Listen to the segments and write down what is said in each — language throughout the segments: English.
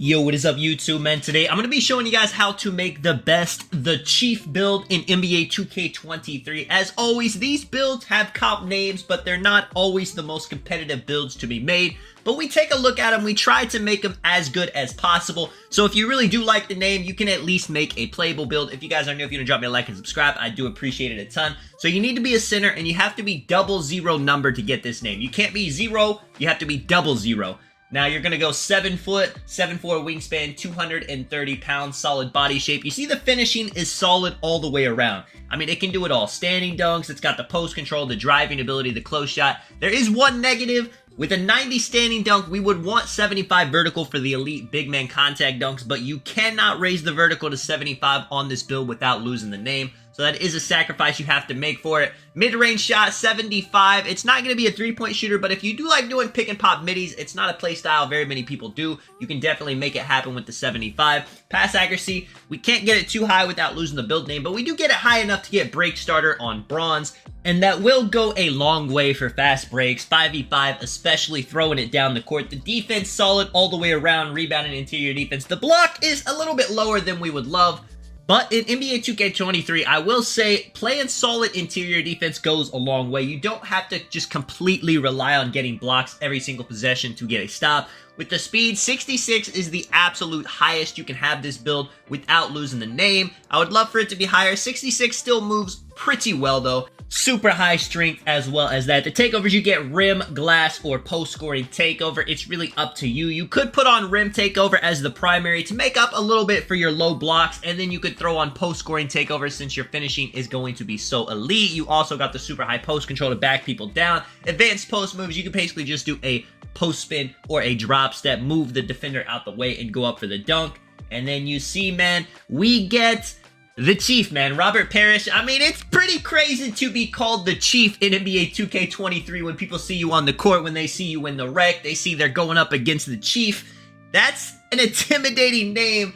Yo, what is up YouTube, man? Today I'm going to be showing you guys how to make the Chief build in NBA 2K23. As always, these builds have comp names, but they're not always the most competitive builds to be made. But we take a look at them, we try to make them as good as possible. So if you really do like the name, you can at least make a playable build. If you guys are new, if you want to drop me a like and subscribe, I do appreciate it a ton. So you need to be a center and you have to be 00 number to get this name. You can't be 0, you have to be 00. Now you're going to go 7 foot, 7'4" wingspan, 230 pounds, solid body shape. You see the finishing is solid all the way around. I mean, it can do it all. Standing dunks, it's got the post control, the driving ability, the close shot. There is one negative. With a 90 standing dunk, we would want 75 vertical for the elite big man contact dunks, but you cannot raise the vertical to 75 on this build without losing the name. So that is a sacrifice you have to make for it. Mid-range shot, 75. It's not going to be a three-point shooter, but if you do like doing pick and pop middies, it's not a play style very many people do. You can definitely make it happen with the 75. Pass accuracy, we can't get it too high without losing the build name, but we do get it high enough to get break starter on bronze, and that will go a long way for fast breaks. 5v5, especially throwing it down the court. The defense, solid all the way around, rebounding interior defense. The block is a little bit lower than we would love. But in NBA 2K23, I will say playing solid interior defense goes a long way. You don't have to just completely rely on getting blocks every single possession to get a stop. With the speed, 66 is the absolute highest you can have this build without losing the name. I would love for it to be higher. 66 still moves pretty well though. Super high strength as well as that. The takeovers, you get rim, glass, or post-scoring takeover. It's really up to you. You could put on rim takeover as the primary to make up a little bit for your low blocks, and then you could throw on post-scoring takeover since your finishing is going to be so elite. You also got the super high post control to back people down. Advanced post moves, you can basically just do a post spin or a drop step, move the defender out the way and go up for the dunk. And then you see, man, we get the Chief, man. Robert Parrish. I mean, it's pretty crazy to be called the Chief in NBA 2K23 when people see you on the court, when they see you in the rec, they see they're going up against the Chief. That's an intimidating name,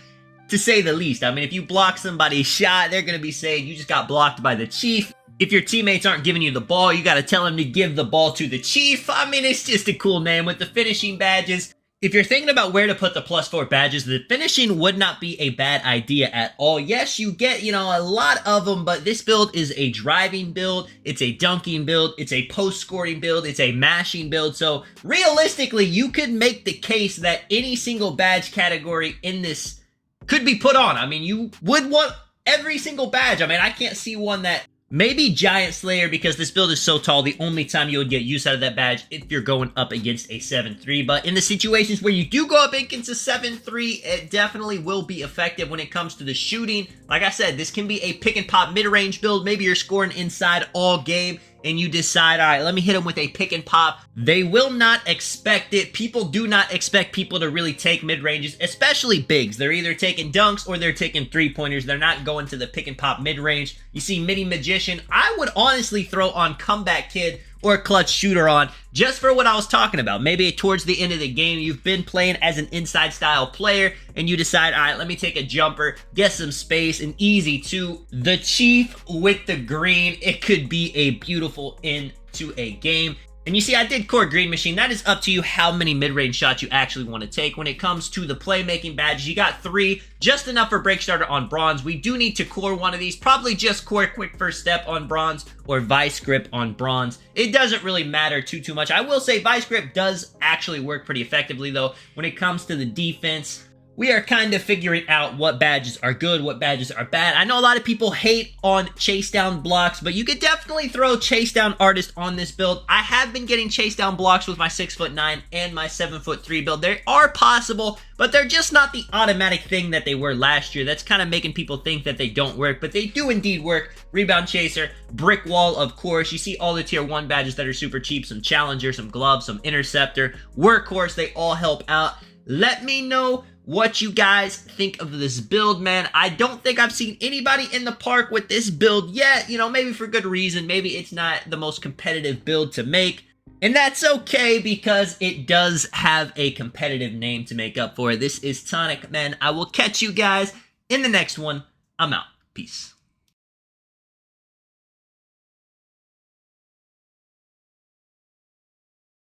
to say the least. I mean, if you block somebody's shot, they're going to be saying you just got blocked by the Chief. If your teammates aren't giving you the ball, you got to tell them to give the ball to the Chief. I mean, it's just a cool name with the finishing badges. If you're thinking about where to put the +4 badges, the finishing would not be a bad idea at all. Yes, you get, a lot of them, but this build is a driving build, it's a dunking build, it's a post-scoring build, it's a mashing build. So realistically, you could make the case that any single badge category in this could be put on. I mean, you would want every single badge. I mean, I can't see one that... Maybe Giant Slayer, because this build is so tall, the only time you would get use out of that badge if you're going up against a 7-3. But in the situations where you do go up against a 7-3, it definitely will be effective when it comes to the shooting. Like I said, this can be a pick and pop mid-range build. Maybe you're scoring inside all game and you decide, all right, let me hit them with a pick and pop. They will not expect it. People do not expect people to really take mid-ranges, especially bigs. They're either taking dunks or they're taking three-pointers. They're not going to the pick and pop mid-range. You see Mini Magician. I would honestly throw on Comeback Kid or Clutch Shooter on just for what I was talking about. Maybe towards the end of the game, you've been playing as an inside style player and you decide, all right, let me take a jumper, get some space, and easy to the Chief with the green. It could be a beautiful end to a game. And you see, I did core green machine. That is up to you how many mid-range shots you actually want to take. When it comes to the playmaking badges, you got 3, just enough for break starter on bronze. We do need to core one of these, probably just core quick first step on bronze or vice grip on bronze. It doesn't really matter too much. I will say vice grip does actually work pretty effectively though. When it comes to the defense, we are kind of figuring out what badges are good, what badges are bad. I know a lot of people hate on chase down blocks, but you could definitely throw chase down artist on this build. I have been getting chase down blocks with my 6'9" and my 7'3" build. They are possible, but they're just not the automatic thing that they were last year. That's kind of making people think that they don't work, but they do indeed work. Rebound chaser, brick wall, of course. You see all the tier 1 badges that are super cheap, some challenger, some gloves, some interceptor, workhorse. They all help out. Let me know what you guys think of this build, man. I don't think I've seen anybody in the park with this build yet. Maybe for good reason. Maybe it's not the most competitive build to make. And that's okay because it does have a competitive name to make up for it. This is Tonic, man. I will catch you guys in the next one. I'm out. Peace.